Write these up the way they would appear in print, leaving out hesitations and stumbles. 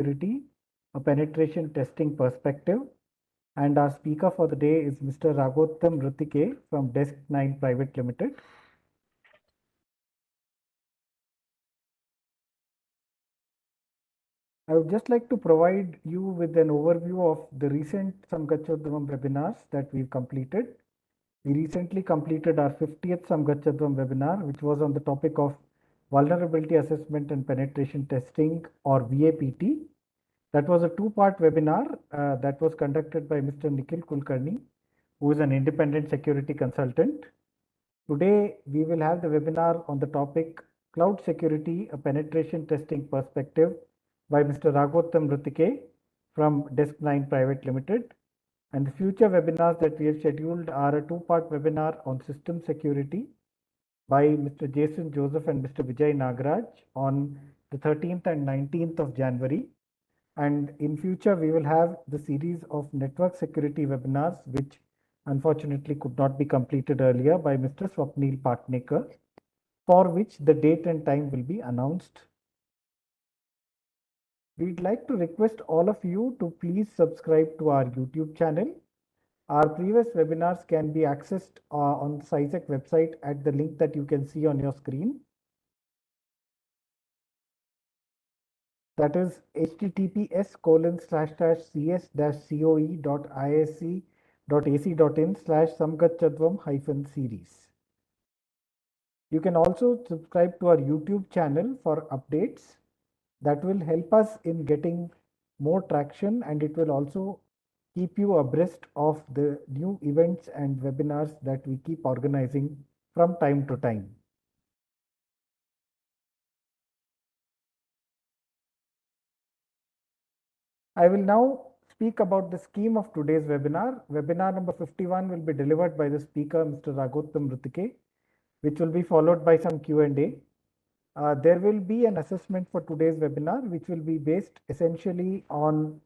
Security, a penetration testing perspective. And our speaker for the day is Mr. Ragottam Ritike from Desk 9 Private Limited. I would just like to provide you with an overview of the recent Samgachadvam webinars that we've completed. We recently completed our 50th Samgachadvam webinar, which was on the topic of Vulnerability Assessment and Penetration Testing, or VAPT. That was a two-part webinar that was conducted by Mr. Nikhil Kulkarni, who is an independent security consultant. Today, we will have the webinar on the topic Cloud Security, a Penetration Testing Perspective by Mr. Ragottam Ritike from Desk 9 Private Limited. And the future webinars that we have scheduled are a two-part webinar on system security by Mr. Jason Joseph and Mr. Vijay Nagaraj on the 13th and 19th of January. And in future, we will have the series of network security webinars, which unfortunately could not be completed earlier by Mr. Swapnil Patnekar, for which the date and time will be announced. We'd like to request all of you to please subscribe to our YouTube channel. Our previous webinars can be accessed on the CySecK website at the link that you can see on your screen. That is https://cs-coe.isc.ac.in/samgachadvam-series. You can also subscribe to our YouTube channel for updates. That will help us in getting more traction, and it will also keep you abreast of the new events and webinars that we keep organizing from time to time. I will now speak about the scheme of today's webinar. Webinar number 51 will be delivered by the speaker, Mr. Ragottam Ritike, which will be followed by some Q&A. There will be an assessment for today's webinar, which will be based essentially on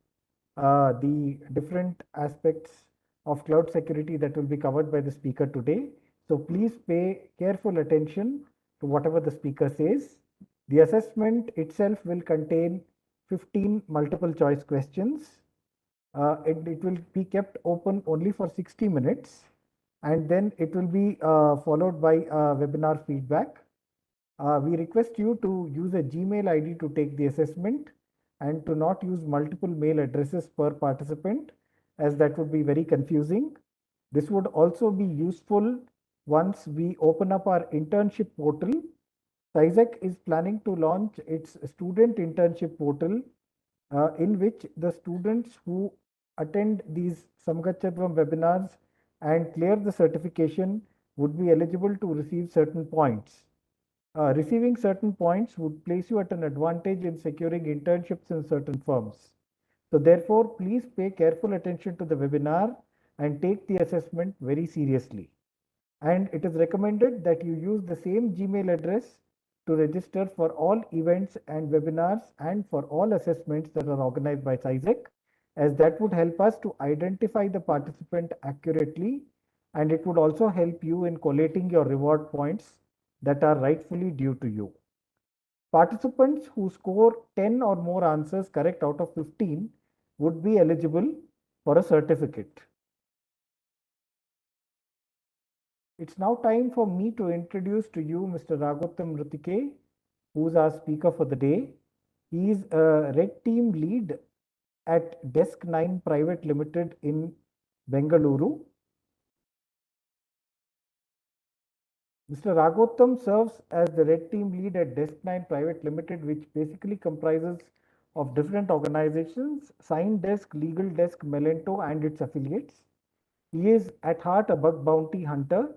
the different aspects of cloud security that will be covered by the speaker today. So please pay careful attention to whatever the speaker says. The assessment itself will contain 15 multiple choice questions. It will be kept open only for 60 minutes, and then it will be followed by webinar feedback. We request you to use a Gmail ID to take the assessment and to not use multiple mail addresses per participant, as that would be very confusing. This would also be useful once we open up our internship portal. CySecK is planning to launch its student internship portal, in which the students who attend these Samgachadvam webinars and clear the certification would be eligible to receive certain points. Receiving certain points would place you at an advantage in securing internships in certain firms. So therefore, please pay careful attention to the webinar and take the assessment very seriously. And it is recommended that you use the same Gmail address to register for all events and webinars and for all assessments that are organized by CySecK, as that would help us to identify the participant accurately, and it would also help you in collating your reward points that are rightfully due to you. Participants who score 10 or more answers correct out of 15 would be eligible for a certificate. It's now time for me to introduce to you Mr. Ragottam Ritike, who is our speaker for the day. He is a Red Team lead at Desk 9 Private Limited in Bengaluru. Mr. Ragottam serves as the Red Team lead at Desk 9 Private Limited, which basically comprises of different organizations: Sign Desk, Legal Desk, Melento, and its affiliates. He is at heart a bug bounty hunter,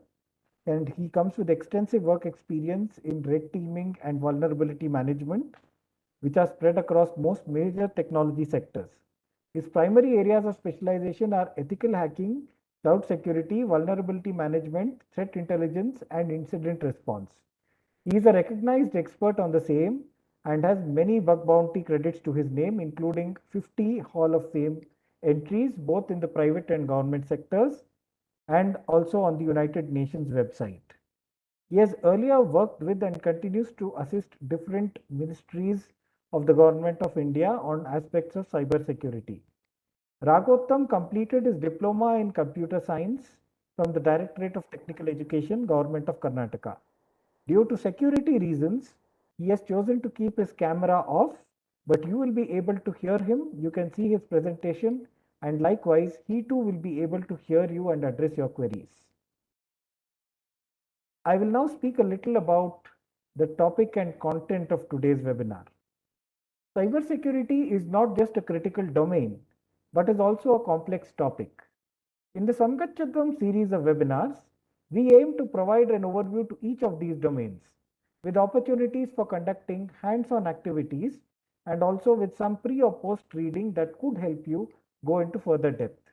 and he comes with extensive work experience in red teaming and vulnerability management, which are spread across most major technology sectors. His primary areas of specialization are ethical hacking, cloud security, vulnerability management, threat intelligence, and incident response. He is a recognized expert on the same and has many bug bounty credits to his name, including 50 Hall of Fame entries, both in the private and government sectors, and also on the United Nations website. He has earlier worked with and continues to assist different ministries of the Government of India on aspects of cyber security. Raghottam completed his diploma in computer science from the Directorate of Technical Education, Government of Karnataka. Due to security reasons, he has chosen to keep his camera off, but you will be able to hear him. You can see his presentation, and likewise, he too will be able to hear you and address your queries. I will now speak a little about the topic and content of today's webinar. Cybersecurity is not just a critical domain, but is also a complex topic. In the Samgachakam series of webinars, we aim to provide an overview to each of these domains, with opportunities for conducting hands-on activities and also with some pre or post reading that could help you go into further depth.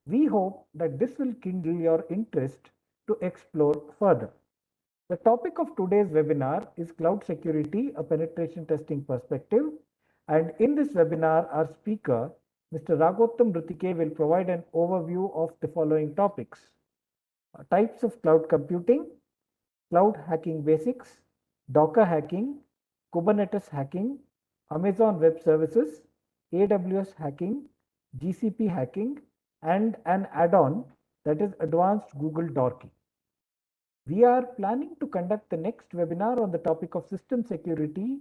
We hope that this will kindle your interest to explore further. The topic of today's webinar is Cloud Security, a Penetration Testing Perspective. And in this webinar, our speaker, Mr. Raghottam Ritike, will provide an overview of the following topics. Types of cloud computing, cloud hacking basics, Docker hacking, Kubernetes hacking, Amazon Web Services, AWS hacking, GCP hacking, and an add-on that is Advanced Google Dorking. We are planning to conduct the next webinar on the topic of system security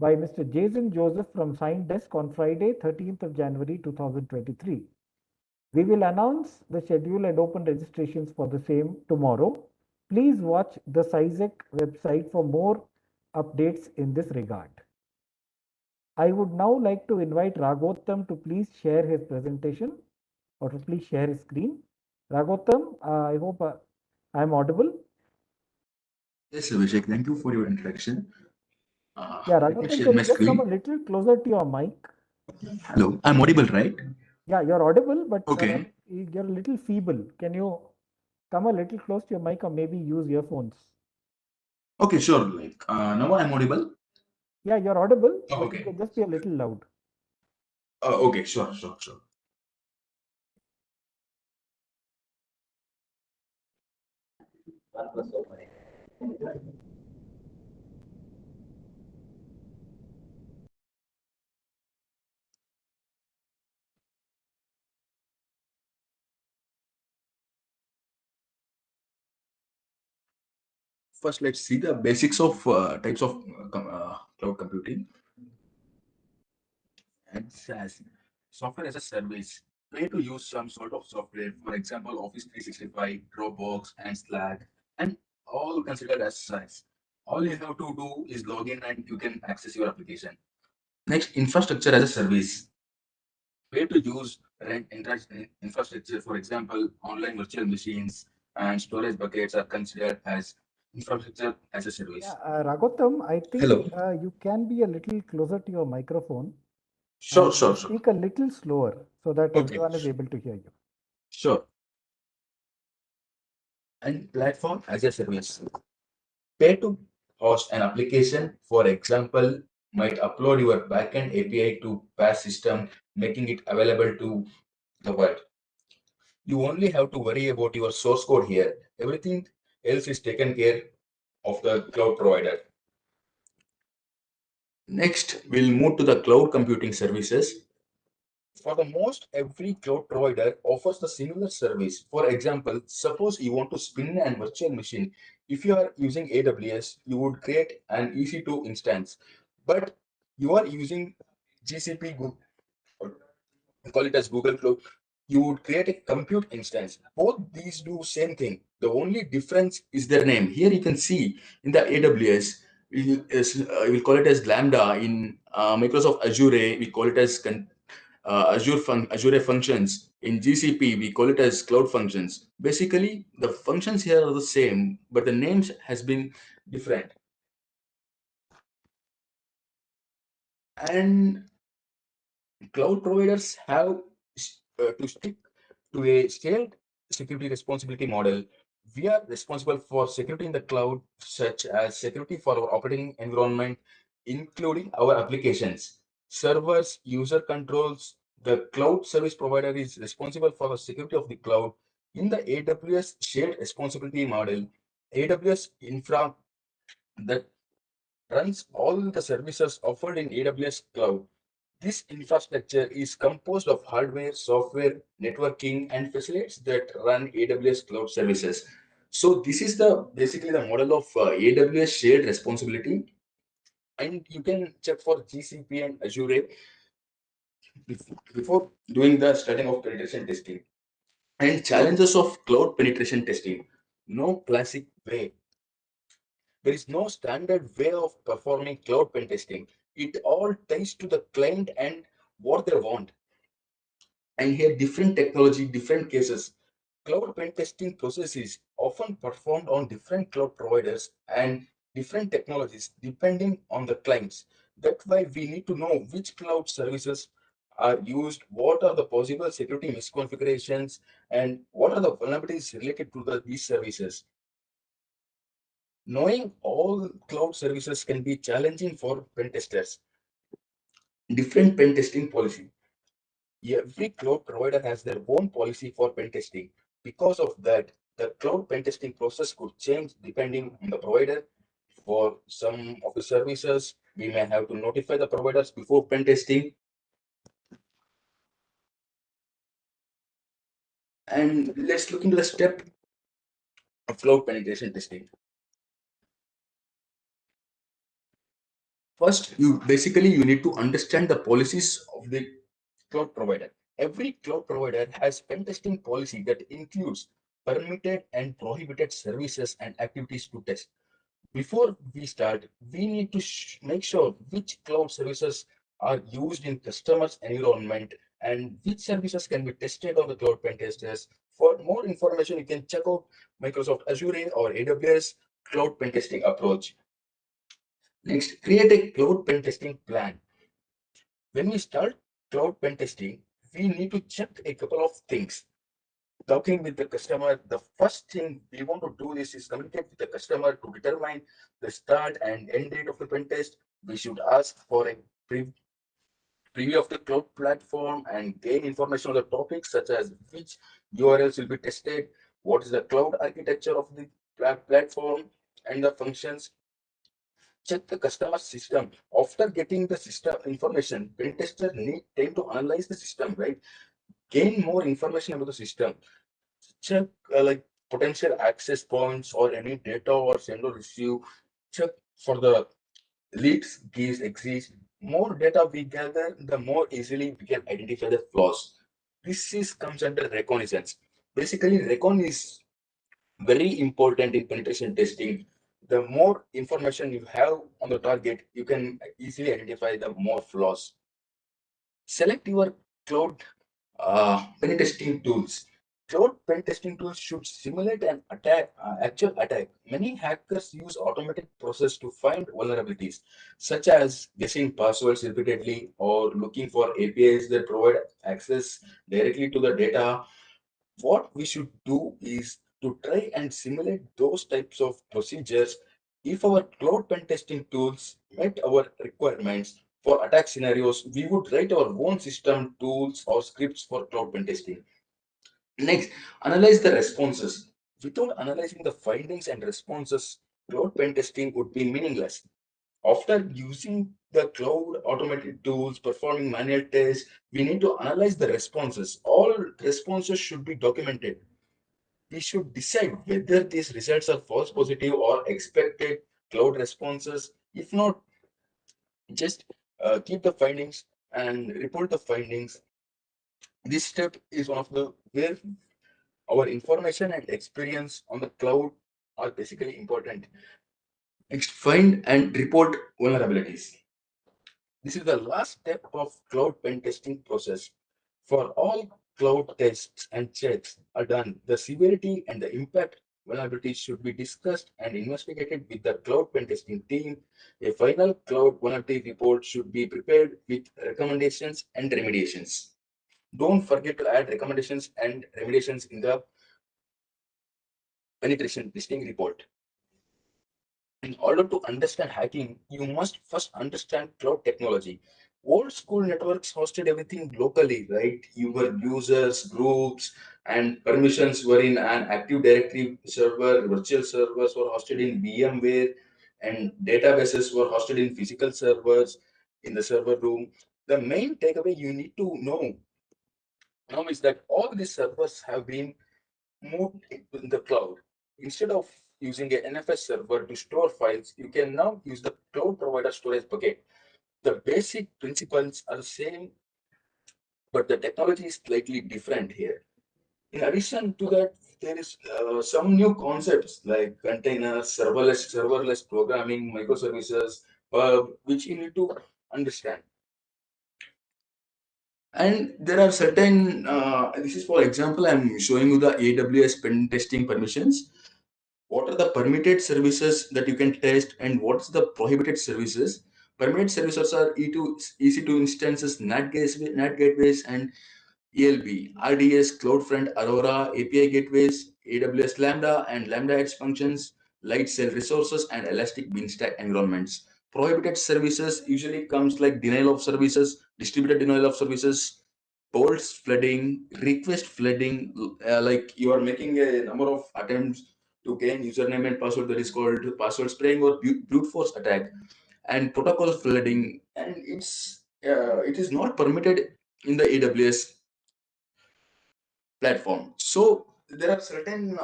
by Mr. Jason Joseph from SignDesk on Friday, 13th of January 2023. We will announce the schedule and open registrations for the same tomorrow. Please watch the CySecK website for more updates in this regard. I would now like to invite Raghottam to please share his presentation or to please share his screen. Raghottam, I hope I am audible. Yes, Abhishek, thank you for your introduction. Yeah, Let me Raghottam, share can my you just come a screen. little closer to your mic? Hello, I'm audible, right? Yeah, you're audible, but Okay. you're a little feeble. Can you come a little close to your mic or maybe use earphones? Okay, sure. Now I'm audible. Yeah, you're audible, Oh, but you okay. can just be a little loud. Okay, sure. First, let's see the basics of types of cloud computing and SaaS, software as a service. Pay to use some sort of software, for example, Office 365, Dropbox, and Slack, and all considered as SaaS. All you have to do is log in and you can access your application. Next, infrastructure as a service. Pay to use rent infrastructure, for example, online virtual machines and storage buckets are considered as infrastructure as a service. Yeah, Raghottam, I think Hello. you can be a little closer to your microphone Sure, and sure, sure. speak a little slower so that Okay, everyone is able to hear you. sure. And platform as a service. Pay to host an application, for example, might upload your backend API to PaaS system, making it available to the world. You only have to worry about your source code here. Everything else is taken care of the cloud provider. Next, we'll move to the cloud computing services. For the most every cloud provider offers the similar service. For example, suppose you want to spin an virtual machine. If you are using AWS, you would create an EC2 instance, but you are using GCP, we call it as Google Cloud, you would create a compute instance. Both these do same thing. The only difference is their name. Here you can see in the AWS, we'll call it as Lambda. In Microsoft Azure, we call it as Azure functions. In GCP, we call it as cloud functions. Basically, the functions here are the same, but the names has been different. And cloud providers have to stick to a scaled security responsibility model. We are responsible for security in the cloud, such as security for our operating environment, including our applications, servers, user controls. The cloud service provider is responsible for the security of the cloud. In the AWS shared responsibility model, AWS infra that runs all the services offered in AWS cloud. This infrastructure is composed of hardware, software, networking, and facilities that run AWS cloud services. So this is the basically the model of AWS shared responsibility, and you can check for GCP and Azure before doing the starting of penetration testing. And challenges of cloud penetration testing. No classic way. There is no standard way of performing cloud pen testing. It all ties to the client and what they want. And here, different technology, different cases. Cloud pen testing processes often performed on different cloud providers and different technologies depending on the clients. That's why we need to know which cloud services are used, what are the possible security misconfigurations, and what are the vulnerabilities related to these services. Knowing all cloud services can be challenging for pen testers. Different pen testing policy. Every cloud provider has their own policy for pen testing. Because of that, the cloud pen testing process could change depending on the provider. For some of the services, we may have to notify the providers before pen testing. And let's look into the step of cloud penetration testing. First, you need to understand the policies of the cloud provider. Every cloud provider has pen testing policy that includes permitted and prohibited services and activities to test. Before we start, we need to make sure which cloud services are used in customers' environment and which services can be tested on the cloud pen testers. For more information, you can check out Microsoft Azure or AWS cloud pen testing approach. Next, create a cloud pen testing plan. When we start cloud pen testing, we need to check a couple of things. Talking with the customer, the first thing we want to do is communicate with the customer to determine the start and end date of the pen test. We should ask for a preview of the cloud platform and gain information on the topics such as which URLs will be tested, what is the cloud architecture of the platform, and the functions. Check the customer system. After getting the system information, pen tester need time to analyze the system, right? Gain more information about the system. Check like potential access points or any data or send or receive. Check for the leaks, keys exist. More data we gather, the more easily we can identify the flaws. This is comes under reconnaissance. Basically, recon is very important in penetration testing. The more information you have on the target, you can easily identify the more flaws. Select your cloud pen testing tools. Cloud pen testing tools should simulate an attack, actual attack. Many hackers use automated process to find vulnerabilities, such as guessing passwords repeatedly or looking for APIs that provide access directly to the data. What we should do is to try and simulate those types of procedures. If our cloud pen testing tools met our requirements for attack scenarios, we would write our own system tools or scripts for cloud pen testing. Next, analyze the responses. Without analyzing the findings and responses, cloud pen testing would be meaningless. After using the cloud automated tools, performing manual tests, we need to analyze the responses. All responses should be documented. We should decide whether these results are false positive or expected cloud responses. If not, just keep the findings and report the findings. This step is one of the where our information and experience on the cloud are basically important. Next, find and report vulnerabilities. This is the last step of cloud pen testing process. For all cloud tests and checks are done, the severity and the impact vulnerabilities should be discussed and investigated with the cloud pen testing team. A final cloud vulnerability report should be prepared with recommendations and remediations. Don't forget to add recommendations and remediations in the penetration testing report. In order to understand hacking, you must first understand cloud technology. Old school networks hosted everything locally, right? Your users, groups, and permissions were in an Active Directory server. Virtual servers were hosted in VMware. and databases were hosted in physical servers in the server room. The main takeaway you need to know now is that all these servers have been moved in the cloud. Instead of using an NFS server to store files, you can now use the cloud provider storage bucket. The basic principles are the same, but the technology is slightly different here. In addition to that, there is some new concepts like containers, serverless programming, microservices, which you need to understand. And there are certain, this is for example, I'm showing you the AWS pen testing permissions. What are the permitted services that you can test and what's the prohibited services? Permitted services are EC2 instances, NAT gateways, and ELB, RDS, CloudFront, Aurora, API gateways, AWS Lambda, and Lambda Edge functions, light cell resources, and elastic beanstalk environments. Prohibited services usually comes like denial of services, distributed denial of services, bolts flooding, request flooding, like you are making a number of attempts to gain username and password, that is called password spraying or brute force attack, and protocol flooding, and it is not permitted in the AWS platform. So there are certain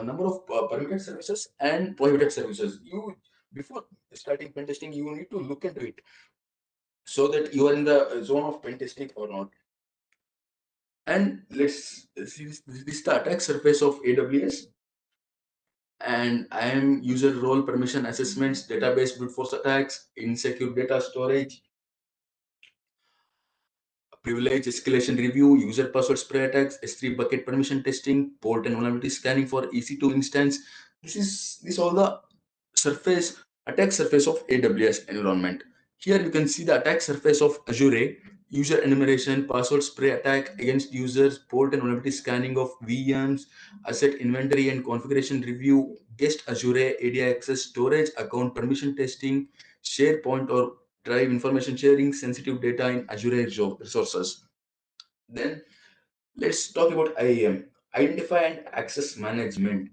number of permitted services and prohibited services. You, before starting pen testing, you need to look into it so that you are in the zone of pen testing or not. And let's see this is the attack surface of AWS. And I am user role permission assessments, database brute force attacks, insecure data storage, privilege escalation review, user password spray attacks, S3 bucket permission testing, port and vulnerability scanning for EC2 instance. This all the surface attack surface of AWS environment. Here you can see the attack surface of Azure, user enumeration, password spray attack against users, port and vulnerability scanning of VMs, asset inventory and configuration review, guest Azure AD access storage, account permission testing, SharePoint or drive information sharing, sensitive data in Azure resources. Then let's talk about IAM, Identify and Access Management.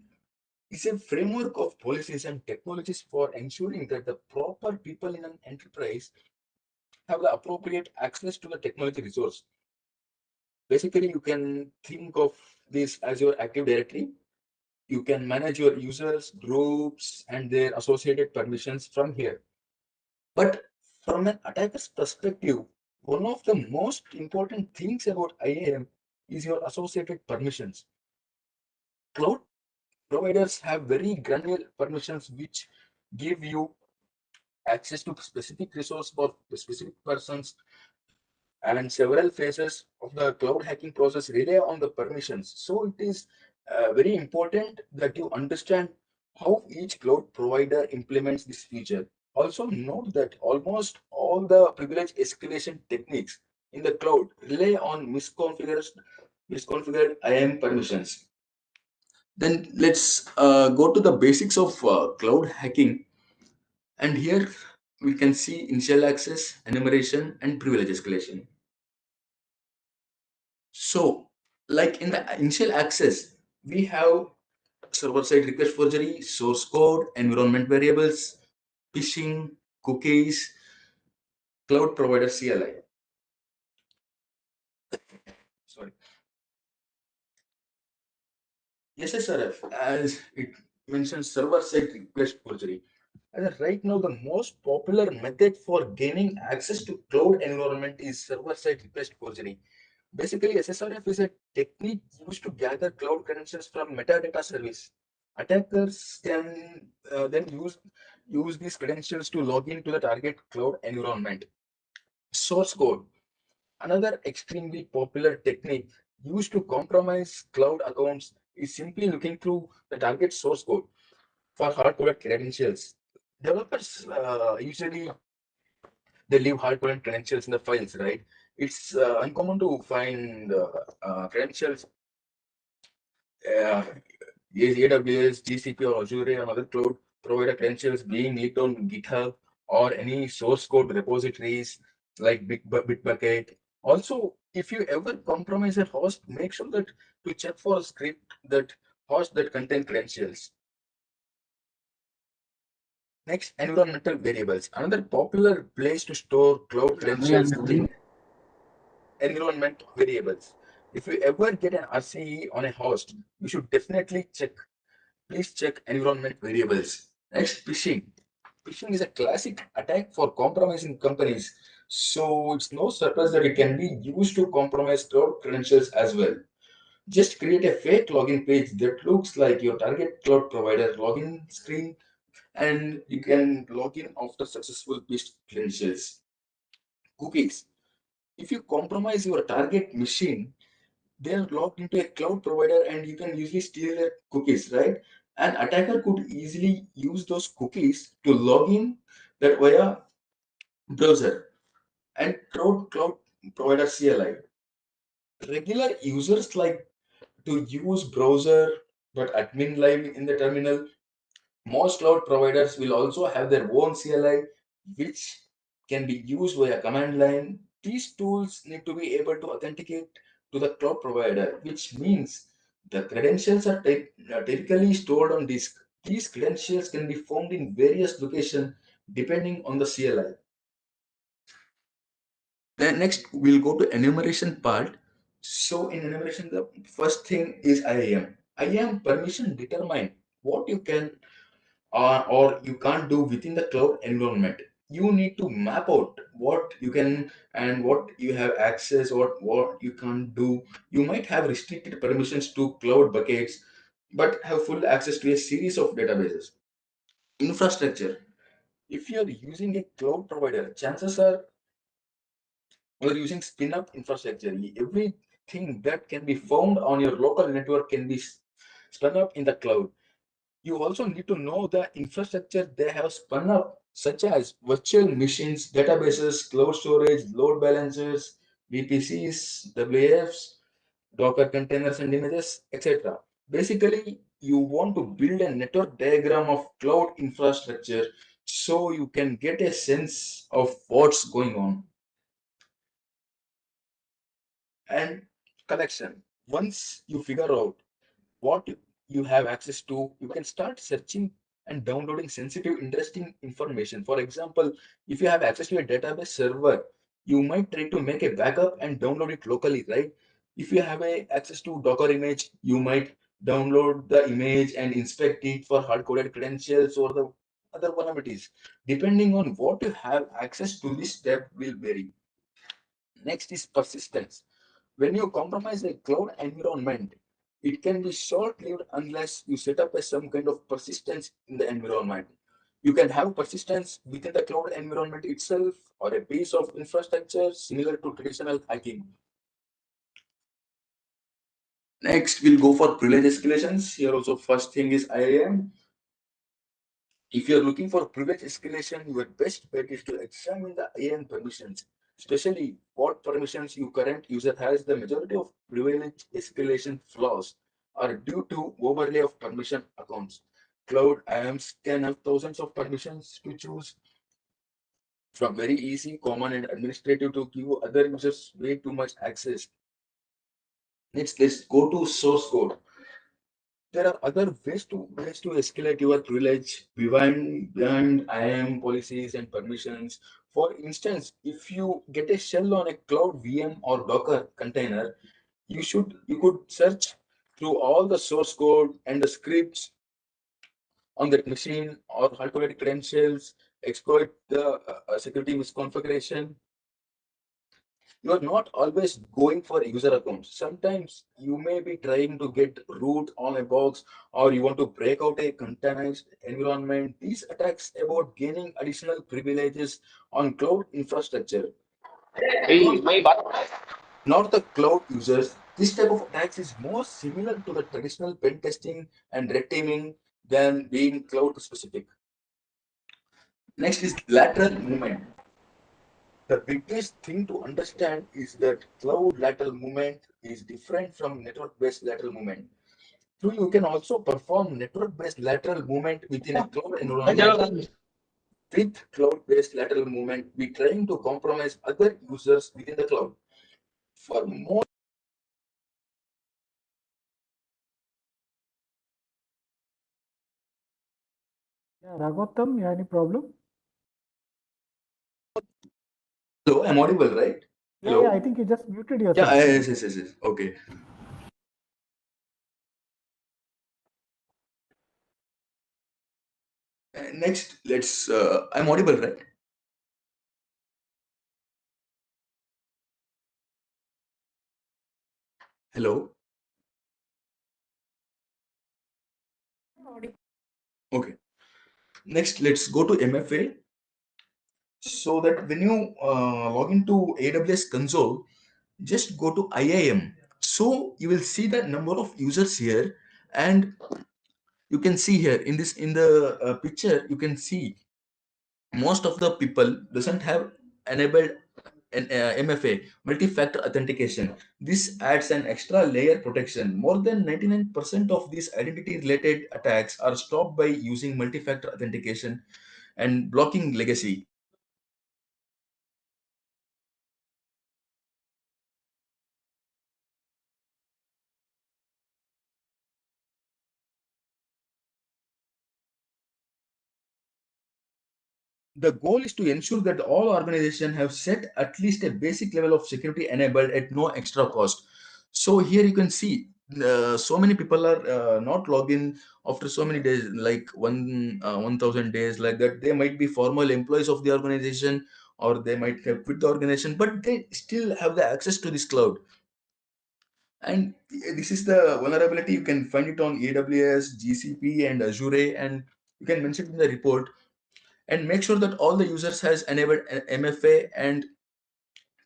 It's a framework of policies and technologies for ensuring that the proper people in an enterprise have the appropriate access to the technology resource. Basically, you can think of this as your Active Directory. You can manage your users, groups, and their associated permissions from here. But from an attacker's perspective, one of the most important things about IAM is your associated permissions. Cloud providers have very granular permissions which give you access to specific resource for specific persons, and several phases of the cloud hacking process rely on the permissions. So it is very important that you understand how each cloud provider implements this feature. Also note that almost all the privilege escalation techniques in the cloud rely on misconfigured IAM permissions. Then let's go to the basics of cloud hacking. And here we can see initial access, enumeration, and privilege escalation. So, like in the initial access, we have server-side request forgery, source code, environment variables, phishing, cookies, cloud provider CLI. Sorry. SSRF, as it mentions server-side request forgery. As of right now, the most popular method for gaining access to cloud environment is server-side request forgery. Basically, SSRF is a technique used to gather cloud credentials from metadata service. Attackers can then use these credentials to log into the target cloud environment. Source code, another extremely popular technique used to compromise cloud accounts, is simply looking through the target source code for hard-coded credentials. Developers usually they leave hard-coded credentials in the files, right? It's uncommon to find credentials, uh, AWS, GCP, or Azure, and other cloud provider credentials being leaked on GitHub or any source code repositories like Bitbucket. Also, if you ever compromise a host, make sure that to check for a script that host that contain credentials. Next, environmental variables. Another popular place to store cloud credentials in environment variables. If you ever get an RCE on a host, you should definitely please check environment variables. Next, phishing. Phishing is a classic attack for compromising companies. So it's no surprise that it can be used to compromise cloud credentials as well. Just create a fake login page that looks like your target cloud provider login screen, and you can log in after successful paste credentials. Cookies. If you compromise your target machine, they're logged into a cloud provider and you can usually steal their cookies, right? An attacker could easily use those cookies to log in that via browser and cloud provider CLI. Regular users like to use browser but admin live in the terminal. Most cloud providers will also have their own CLI, which can be used via command line. These tools need to be able to authenticate to the cloud provider, which means the credentials are typically stored on disk. These credentials can be found in various locations depending on the CLI. Then next we'll go to enumeration part. So in enumeration, the first thing is IAM. IAM permission determine what you can or you can't do within the cloud environment. You need to map out what you can and what you have access or what you can't do. You might have restricted permissions to cloud buckets, but have full access to a series of databases. Infrastructure. If you are using a cloud provider, chances are you are using spin up infrastructure. Everything that can be found on your local network can be spun up in the cloud. You also need to know the infrastructure they have spun up, such as virtual machines, databases, cloud storage, load balancers, VPCs, WAFs, Docker containers and images, etc. Basically, you want to build a network diagram of cloud infrastructure so you can get a sense of what's going on. And collection. Once you figure out what you have access to, you can start searching and downloading sensitive, interesting information. For example, if you have access to a database server, you might try to make a backup and download it locally, right? If you have access to Docker image, you might download the image and inspect it for hard-coded credentials or the other vulnerabilities. Depending on what you have access to, this step will vary. Next is persistence. When you compromise a cloud environment, it can be short-lived unless you set up some kind of persistence in the environment. You can have persistence within the cloud environment itself or a piece of infrastructure similar to traditional hacking. Next, we'll go for privilege escalations. Here also, first thing is IAM. If you're looking for privilege escalation, your best bet is to examine the IAM permissions, especially what permissions your current user has. The majority of privilege escalation flaws are due to overlay of permission accounts. Cloud IAMs can have thousands of permissions to choose from very easy, common, and administrative to give other users way too much access. Next, let's go to source code. There are other ways to escalate your privilege beyond IAM policies and permissions. For instance, if you get a shell on a cloud VM or Docker container, you could search through all the source code and the scripts on that machine or hard-coded credentials, exploit the security misconfiguration. You are not always going for user accounts. Sometimes you may be trying to get root on a box or you want to break out a containerized environment. These attacks about gaining additional privileges on cloud infrastructure. Hey, my bad. Not the cloud users. This type of attacks is more similar to the traditional pen testing and red teaming than being cloud specific. Next is lateral movement. The biggest thing to understand is that cloud lateral movement is different from network-based lateral movement. So you can also perform network-based lateral movement within a cloud environment. With cloud-based lateral movement, we trying to compromise other users within the cloud. For more Yeah, Raghutam, you have any problem? Hello, I'm audible, right? Yeah, yeah, I Hello? think you just muted Yeah, yourself. yes. Okay. Next, let's, I'm audible, right? Hello? Okay. Next, let's go to MFA. So that when you log into AWS console, just go to IIM. So you will see the number of users here, and you can see here in this in the picture, you can see most of the people doesn't have enabled an MFA, multi-factor authentication. This adds an extra layer protection. More than 99% of these identity related attacks are stopped by using multi-factor authentication and blocking legacy. The goal is to ensure that all organizations have set at least a basic level of security enabled at no extra cost. So here you can see so many people are not logged in after so many days, like 1,000 days, like that. They might be formal employees of the organization, or they might have quit the organization, but they still have the access to this cloud. And this is the vulnerability. You can find it on AWS, GCP, and Azure, and you can mention it in the report, and make sure that all the users has enabled MFA, and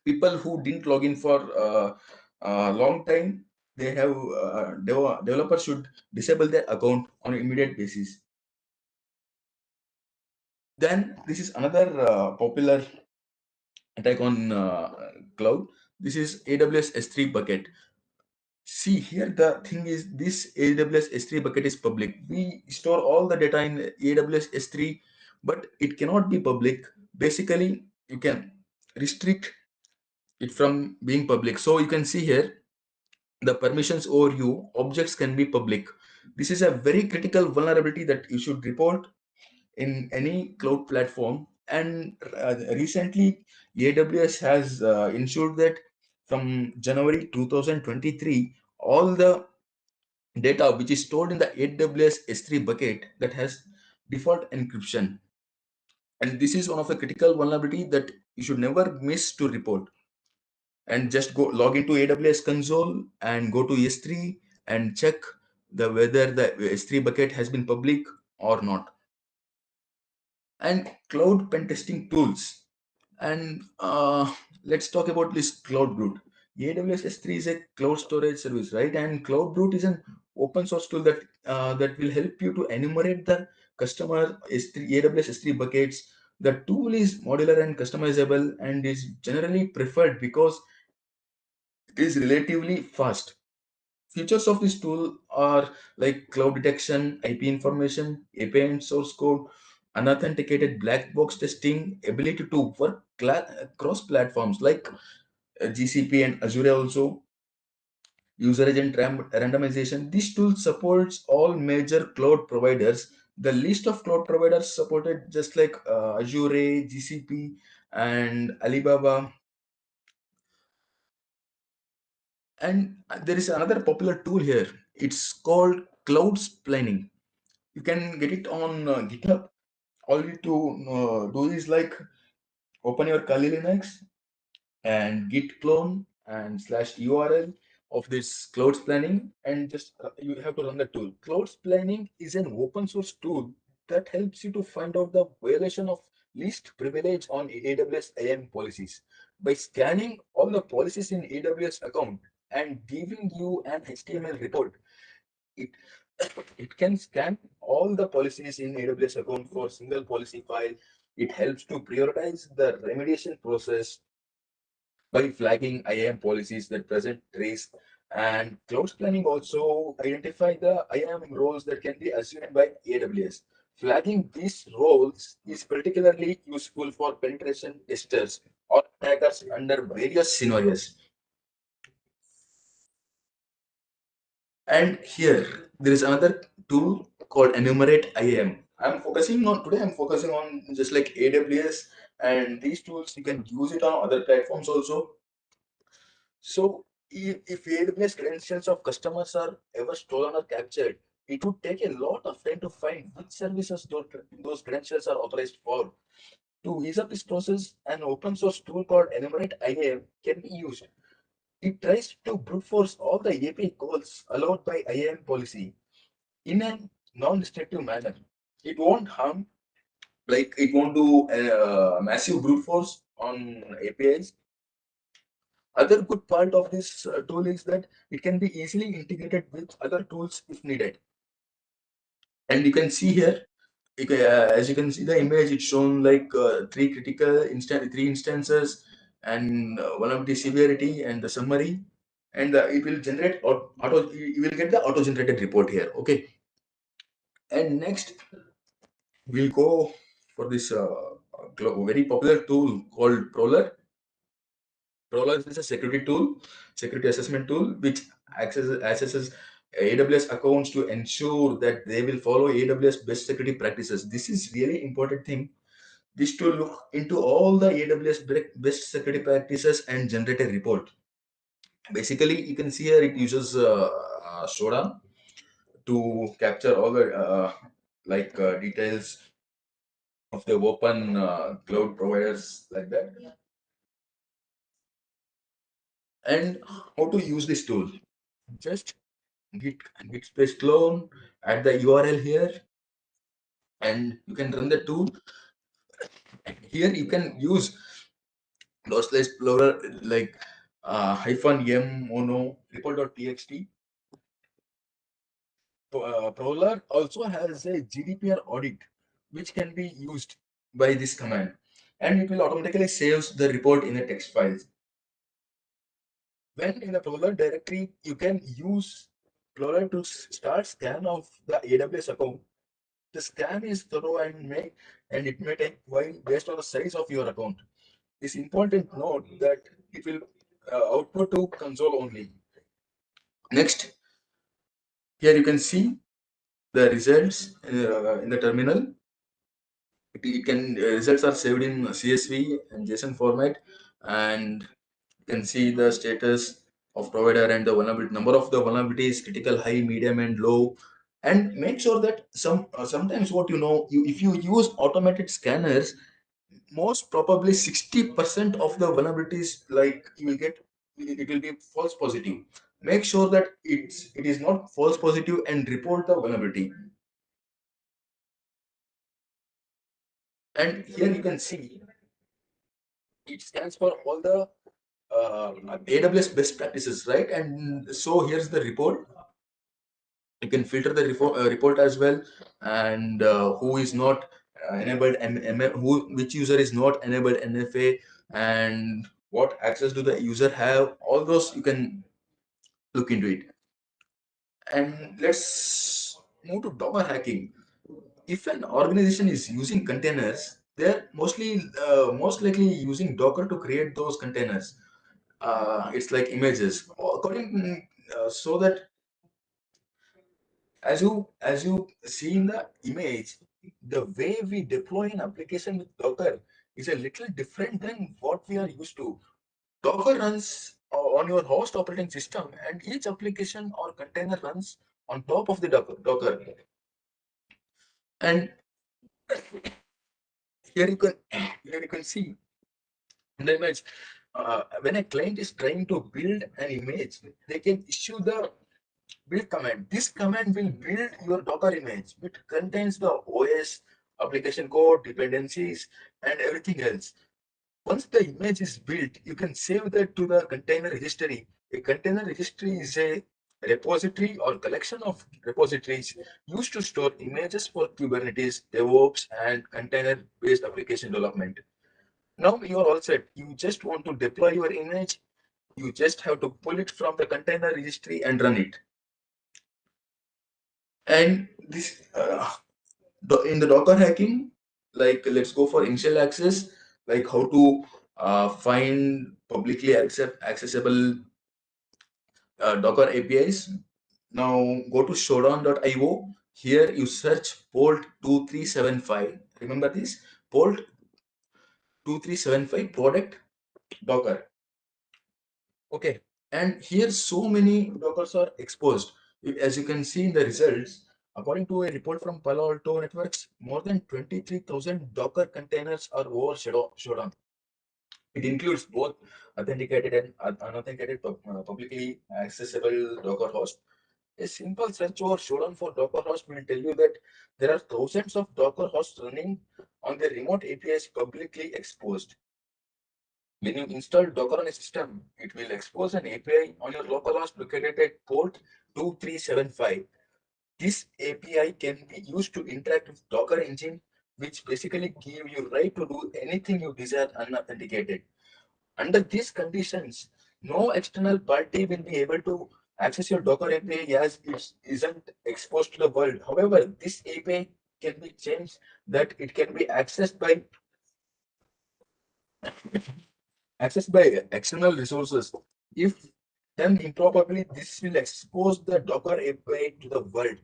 people who didn't log in for a long time, they have developers should disable their account on an immediate basis. Then this is another popular attack on cloud. This is AWS S3 bucket. See here, the thing is, this AWS S3 bucket is public. We store all the data in AWS S3, but it cannot be public. Basically, you can restrict it from being public. So you can see here, the permissions overview, objects can be public. This is a very critical vulnerability that you should report in any cloud platform. And recently, AWS has ensured that from January 2023, all the data which is stored in the AWS S3 bucket, that has default encryption. And this is one of the critical vulnerability that you should never miss to report. And just go log into AWS console and go to S3 and check the whether the S3 bucket has been public or not. And cloud pen testing tools. And let's talk about this Cloud Brute. AWS S3 is a cloud storage service, right? And Cloud Brute is an open source tool that will help you to enumerate the customer S3 AWS S3 buckets. The tool is modular and customizable, and is generally preferred because it is relatively fast. Features of this tool are like cloud detection, IP information, API and source code, unauthenticated black box testing, ability to work cross platforms like GCP and Azure also, user agent randomization. This tool supports all major cloud providers. The list of cloud providers supported, just like Azure, GCP, and Alibaba. And there is another popular tool here. It's called Clouds Planning. You can get it on GitHub. All you need to do is like open your Kali Linux and git clone and slash URL of this Clouds Planning, and just you have to run the tool. Clouds Planning is an open source tool that helps you to find out the violation of least privilege on AWS IAM policies by scanning all the policies in AWS account and giving you an HTML report. It it can scan all the policies in AWS account for single policy file. It helps to prioritize the remediation process by flagging IAM policies that present risk. And cloud planning also identify the IAM roles that can be assumed by AWS. Flagging these roles is particularly useful for penetration testers or attackers under various scenarios. And here there is another tool called Enumerate IAM. I'm focusing on just like AWS, and these tools you can use it on other platforms also. So if AWS credentials of customers are ever stolen or captured, it would take a lot of time to find which services those credentials are authorized for. To ease up this process, an open source tool called Enumerate IAM can be used. It tries to brute force all the API calls allowed by IAM policy in a non-destructive manner. It won't harm, like it won't do a massive brute force on APIs. Other good part of this tool is that it can be easily integrated with other tools if needed. And you can see here, as you can see the image, it's shown like three instances, and one of the severity and the summary, and it will generate auto. You will get the auto-generated report here. Okay, and next we'll go for this very popular tool called Prowler. Prowler is a security tool, security assessment tool, which assesses AWS accounts to ensure that they will follow AWS best security practices. This is really important thing. This tool look into all the AWS best security practices and generate a report. Basically, you can see here it uses Soda to capture all the details of the open cloud providers like that, and how to use this tool. Just git space clone, add the URL here, and you can run the tool. Here you can use lossless explorer like -m mono report.txt. Prowler also has a GDPR audit, which can be used by this command, and it will automatically saves the report in a text file. When in the Prowler directory, you can use Prowler to start scan of the AWS account. The scan is thorough and it may take while based on the size of your account. It's important note that it will output to console only. Next, here you can see the results in the terminal. Results are saved in CSV and JSON format, and you can see the status of provider and the vulnerability number of the vulnerabilities: critical, high, medium, and low. And make sure that sometimes what if you use automated scanners, most probably 60% of the vulnerabilities like you will get, it will be false positive. Make sure that it is not false positive and report the vulnerability. And here you can see it stands for all the AWS best practices, right? And so here's the report. You can filter the report as well, and who is not enabled which user is not enabled MFA, and what access do the user have. All those you can look into it. And let's move to Docker hacking. If an organization is using containers, they're most likely using Docker to create those containers. It's like images according so that as you see in the image, the way we deploy an application with Docker is a little different than what we are used to. Docker runs on your host operating system, and each application or container runs on top of the Docker. And here you can here you can see in the image, when a client is trying to build an image, they can issue the build command. This command will build your Docker image, which contains the OS, application code, dependencies, and everything else. Once the image is built, you can save that to the container registry. A container registry is a repository or collection of repositories used to store images for Kubernetes, DevOps, and container-based application development. Now you are all set. You just want to deploy your image. You just have to pull it from the container registry and run it. And this in the Docker hacking, like let's go for initial access, like how to find publicly accessible Docker APIs. Now go to showdown.io. Here you search port 2375. Remember this? Port 2375 product Docker. Okay. And here so many Dockers are exposed. As you can see in the results, according to a report from Palo Alto Networks, more than 23,000 Docker containers are overshadowed. It includes both authenticated and unauthenticated publicly accessible Docker hosts. A simple search over showdown for Docker host will tell you that there are thousands of Docker hosts running on the remote APIs publicly exposed. When you install Docker on a system, it will expose an API on your local host located at port 2375. This API can be used to interact with Docker engine, which basically give you right to do anything you desire unauthenticated. Under these conditions, no external party will be able to access your Docker API as it isn't exposed to the world. However, this API can be changed that it can be accessed by external resources. If done improperly, this will expose the Docker API to the world.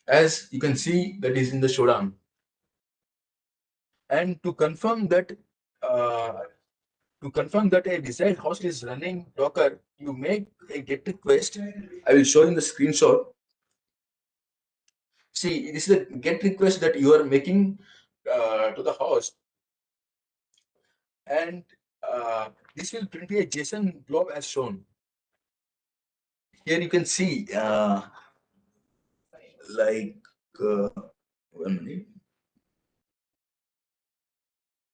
As you can see, that is in the showdown. And uh, to confirm that a desired host is running Docker, you make a GET request. I will show in the screenshot. See, this is a GET request that you are making to the host, and this will print a JSON blob as shown. Here you can see, like, uh, 1 minute.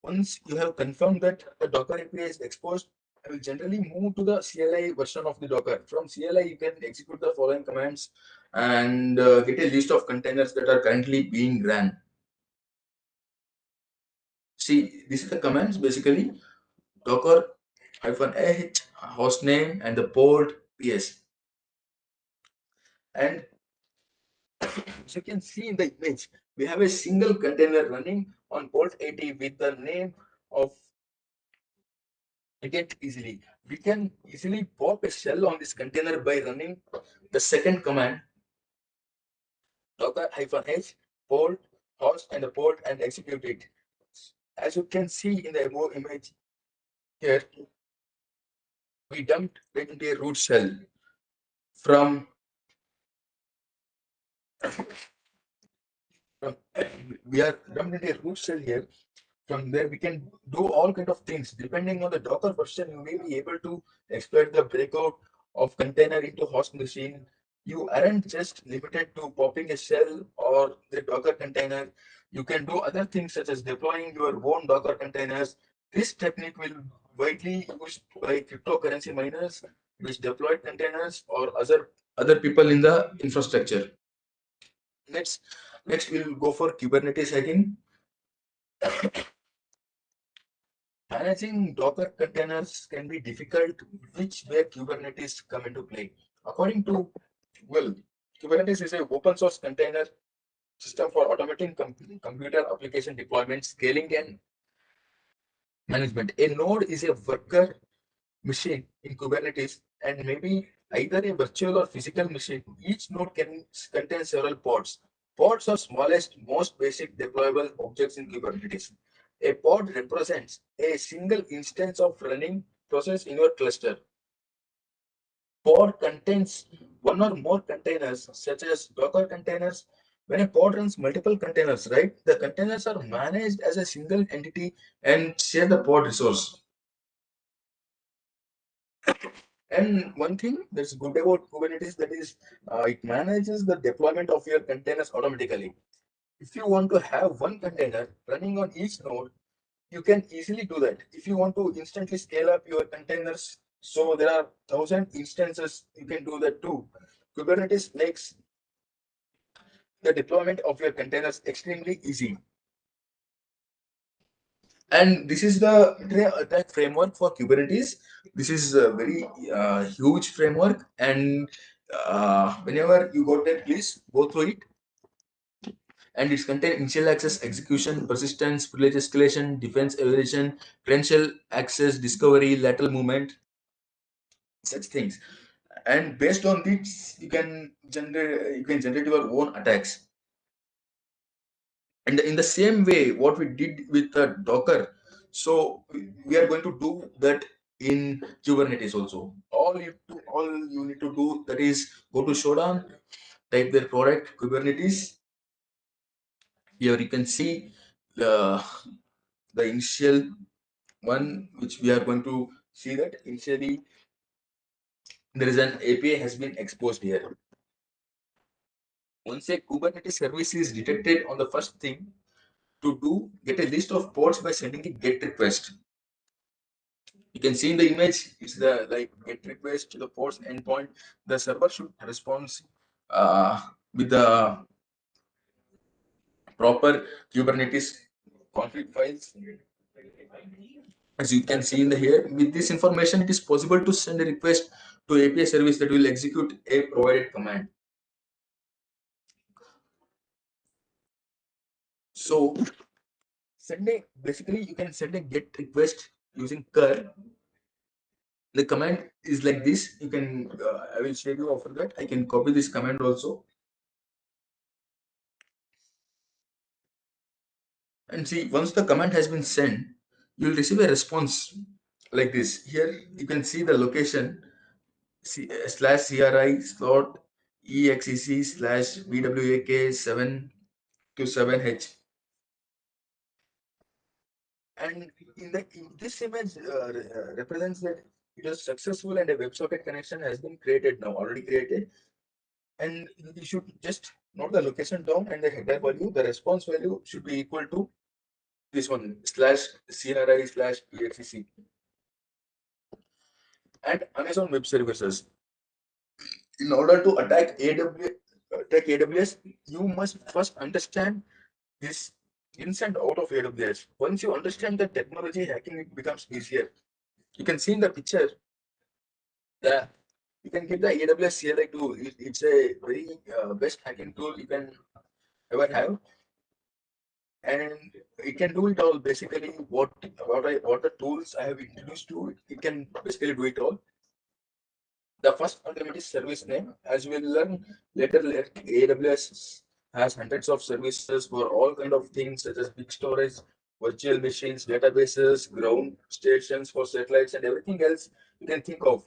Once you have confirmed that the Docker API is exposed, I will generally move to the CLI version of the Docker. From CLI, you can execute the following commands and get a list of containers that are currently being ran. See, this is the commands basically Docker -h hostname and the port PS. And as you can see in the image, we have a single container running on port 80 with the name of get easily. We can easily pop a shell on this container by running the second command docker-h port host and the port and execute it. As you can see in the above image here, we dumped it into a root shell. From we are dumped into a root shell here. From there, we can do all kind of things. Depending on the Docker version, you may be able to exploit the breakout of container into host machine. You aren't just limited to popping a shell or the Docker container. You can do other things such as deploying your own Docker containers. This technique will widely used by cryptocurrency miners, which deploy containers or other people in the infrastructure. Next we'll go for Kubernetes hacking. Managing Docker containers can be difficult, which where Kubernetes come into play. According to, well, Kubernetes is an open source container system for automating computer application deployment, scaling, and management. A node is a worker machine in Kubernetes and maybe either a virtual or physical machine. Each node can contain several pods. Pods are smallest, most basic deployable objects in Kubernetes. A pod represents a single instance of running process in your cluster. Pod contains one or more containers, such as Docker containers. When a pod runs multiple containers, right, the containers are managed as a single entity and share the pod resource. And one thing that's good about Kubernetes that is it manages the deployment of your containers automatically. If you want to have one container running on each node, you can easily do that. If you want to instantly scale up your containers, so there are 1,000 instances, you can do that too. Kubernetes makes the deployment of your containers extremely easy. And this is the attack framework for Kubernetes. This is a very huge framework, and whenever you got that, please go through it. And it's contain initial access, execution, persistence, privilege escalation, defense evaluation, credential access, discovery, lateral movement, such things. and based on this you can generate your own attacks. And in the same way what we did with the Docker, so we are going to do that in Kubernetes also. All you need to do, that is go to showdown, type their product Kubernetes. Here you can see the initial one which we are going to see, that initially there is an API has been exposed here. Once a Kubernetes service is detected, on the first thing to do, get a list of ports by sending a GET request. You can see in the image, it's the like GET request to the ports endpoint. The server should respond with the proper Kubernetes config files. As you can see in the here, with this information, it is possible to send a request to API service that will execute a provided command. So basically you can send a GET request using curl. The command is like this. You can I will show you after that. I can copy this command also, and see, once the command has been sent, you will receive a response like this. Here you can see the location slash CRI slot EXEC slash BWAK 7 to 7H. And in this image represents that it is successful and a WebSocket connection has been created now, already created. And you should just note the location down and the header value. The response value should be equal to this one slash CRI slash EXEC. And Amazon Web Services. In order to attack AWS, you must first understand this ins and out of AWS. Once you understand the technology, hacking it becomes easier. You can see in the picture that you can get the AWS CLI tool. It's a very best hacking tool you can ever have, and it can do it all. Basically, what the tools I have introduced to it, it can basically do it all. The first argument is service name. As we will learn later, AWS has hundreds of services for all kind of things such as big storage, virtual machines, databases, ground stations for satellites, and everything else you can think of.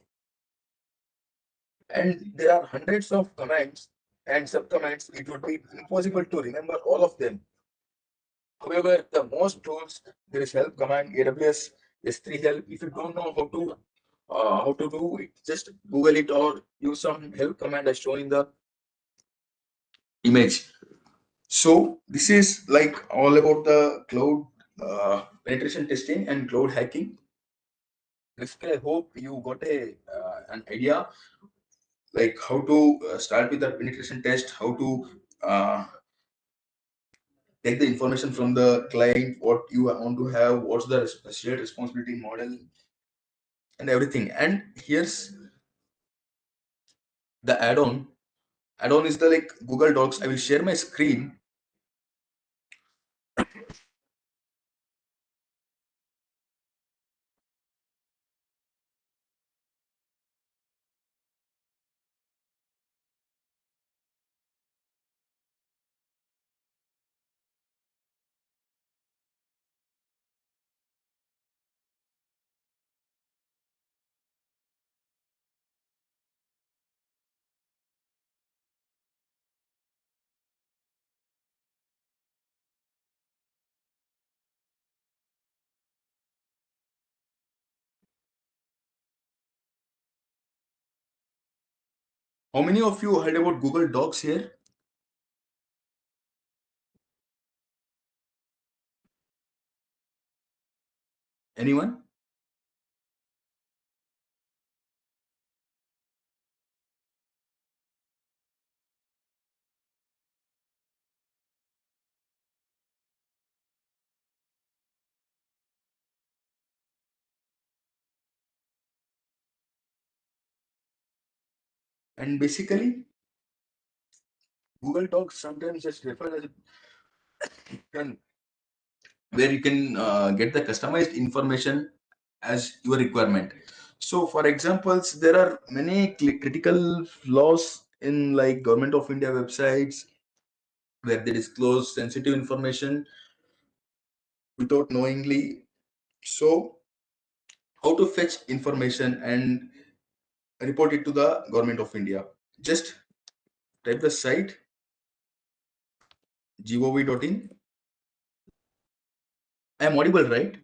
And there are hundreds of commands and subcommands. It would be impossible to remember all of them. However, the most tools, there is help command, AWS S3 help. If you don't know how to do it, just Google it or use some help command as shown in the image. So this is like all about the cloud penetration testing and cloud hacking. Basically, I hope you got an idea like how to start with the penetration test, how to take the information from the client, what you want to have, what's the shared responsibility model, and everything. And here's the add-on. Add-on is the like Google Docs. I will share my screen. How many of you heard about Google Docs here? Anyone? And basically, Google Docs sometimes just refer as can where you can get the customized information as your requirement. So for examples, there are many critical flaws in like Government of India websites where they disclose sensitive information without knowingly. So how to fetch information and report it to the Government of India? Just type the site gov.in. I am audible, right?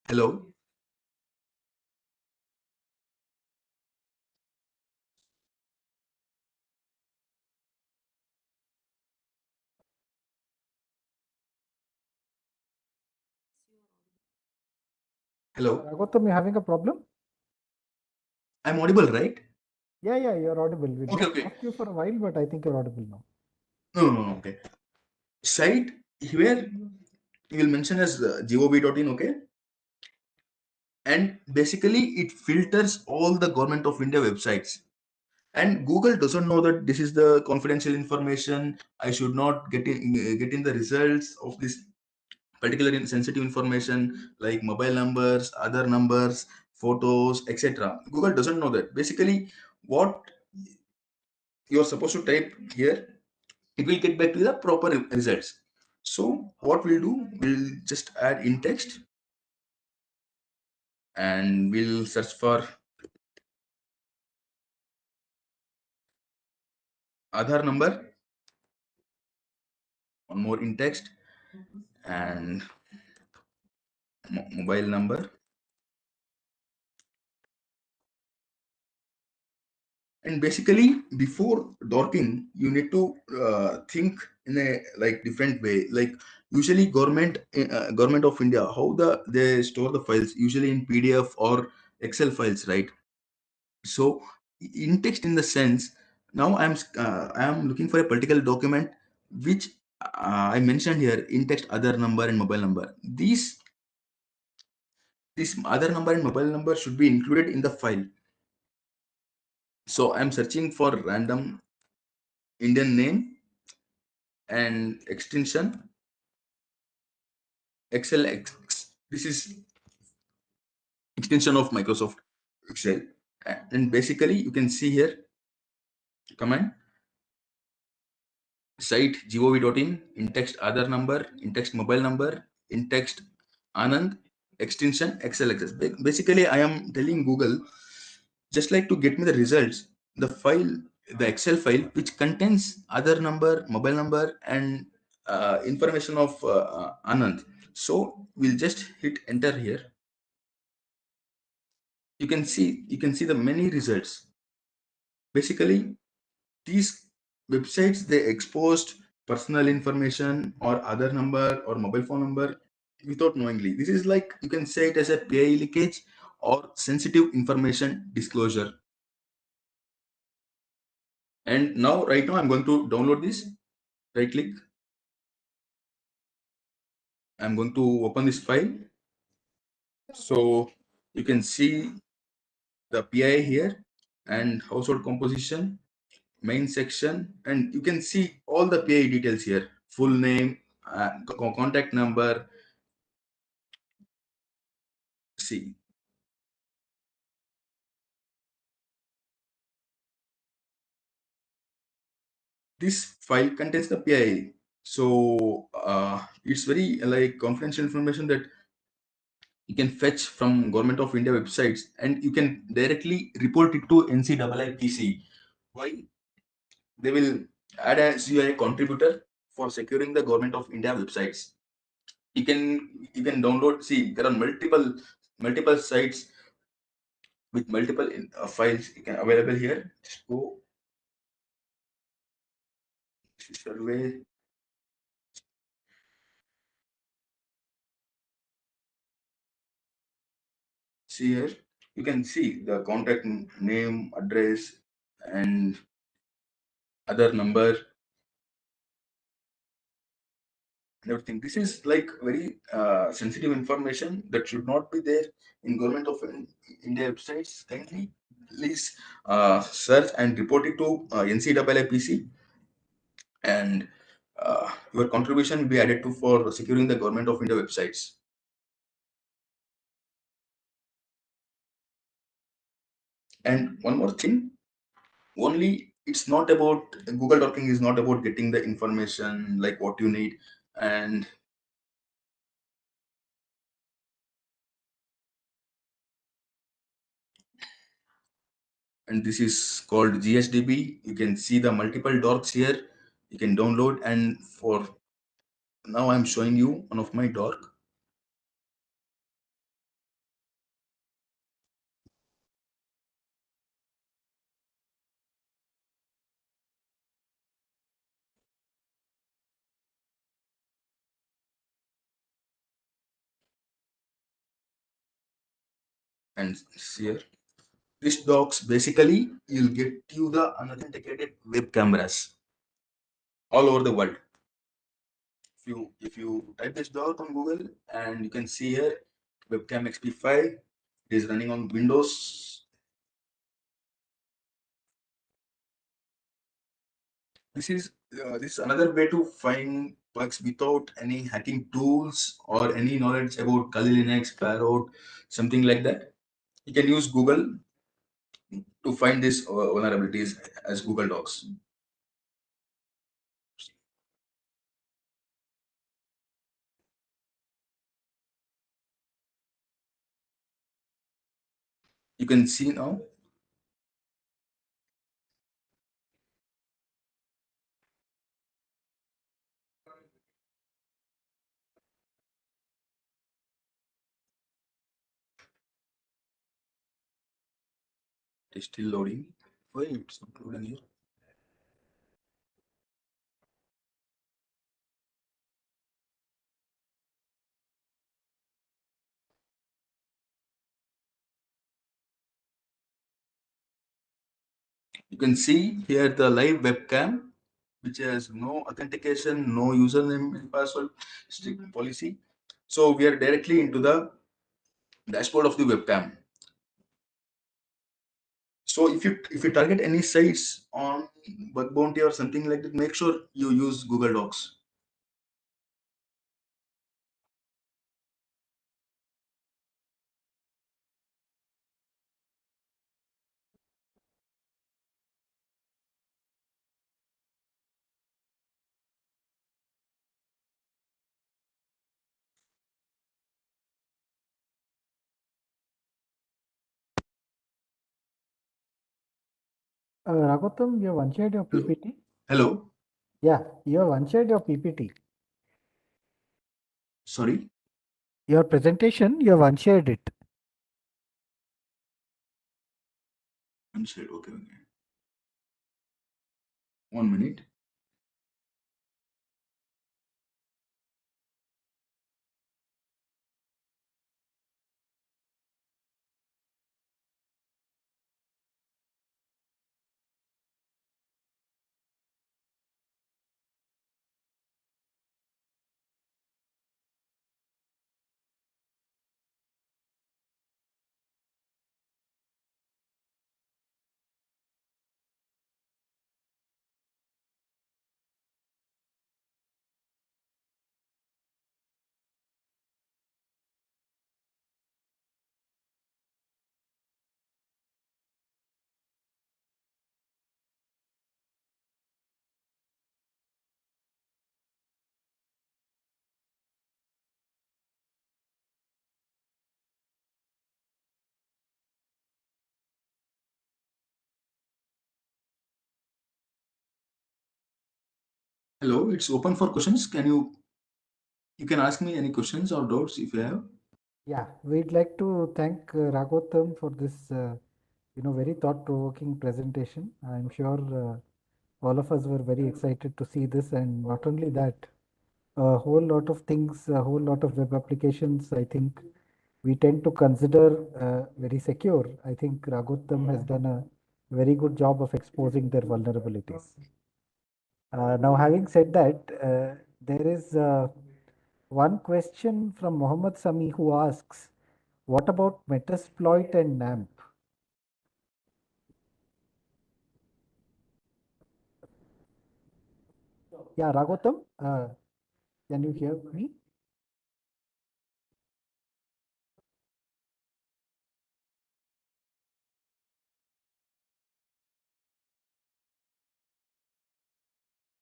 Hello. Hello. Raghutam, you having a problem? I'm audible, right? Yeah, you're audible. We Okay, just okay. lost you for a while, but I think you're audible now. No. Okay. Site here you will mention as gov.in, okay? And basically it filters all the Government of India websites. And Google doesn't know that this is the confidential information. I should not get in the results of this particular sensitive information like mobile numbers, other numbers, photos, etc. Google doesn't know that. Basically, what you're supposed to type here, it will get back to the proper results. So what we'll do, we'll just add in text and we'll search for Aadhaar number, one more in text, and mobile number. And basically, before dorking, you need to think in a like different way. Like usually, government of India, how they store the files usually in PDF or Excel files, right? So in text, in the sense, now I am looking for a particular document which I mentioned here in text, other number and mobile number. This other number and mobile number should be included in the file. So I'm searching for random Indian name and extension XLX. This is extension of Microsoft Excel. And basically you can see here command site gov.in, in text other number, in text mobile number, in text Anand, extension XLXS. Basically I am telling Google, just like to get me the results, the file, the Excel file which contains other number, mobile number, and information of Anand. So we'll just hit enter here. You can see the many results. Basically these websites, they exposed personal information or other number or mobile phone number without knowingly. This is like, you can say it as a PI leakage or sensitive information disclosure. And now right now I'm going to download this. Right click, I'm going to open this file. So you can see the PI here and household composition, main section, and you can see all the PI details here: full name, contact number. See, this file contains the PI. So it's very like confidential information that you can fetch from Government of India websites, and you can directly report it to NCIIPC. Why? They will add as you a contributor for securing the Government of India websites. You can download. See, there are multiple sites with multiple files you can available here. Just go survey. See here, you can see the contact name, address, and other number and everything. This is like very sensitive information that should not be there in Government of India websites. Kindly please search and report it to NCIIPC. And your contribution will be added to for securing the Government of India websites. And one more thing, only it's not about Google Dorking is not about getting the information like what you need, and this is called GSDB. You can see the multiple dorks here. You can download, and for now I'm showing you one of my dork. And here, this docs basically you'll get you the unauthenticated web cameras all over the world. If you type this doc on Google, and you can see here webcam XP5 is running on Windows. This is another way to find bugs without any hacking tools or any knowledge about Kali Linux, Parrot, something like that. You can use Google to find these vulnerabilities as Google Docs. You can see now. It's still loading. Why it's not loading here? You can see here the live webcam, which has no authentication, no username and password strict policy. So we are directly into the dashboard of the webcam. So if you target any sites on bug bounty or something like that, make sure you use Google Docs. Raghutam, you have unshared your PPT? Hello. Yeah, you have unshared your PPT. Sorry. Your presentation, you have unshared it. Unsaid. Okay. 1 minute. Hello. It's open for questions. You can ask me any questions or doubts if you have. Yeah, we'd like to thank Raghutam for this, very thought-provoking presentation. I'm sure all of us were very excited to see this, and not only that, a whole lot of things, a whole lot of web applications, I think we tend to consider very secure. I think Raghutam has done a very good job of exposing their vulnerabilities. Now, having said that, there is one question from Mohammed Sami who asks, what about Metasploit and NAMP? Yeah, Raghutam, can you hear me?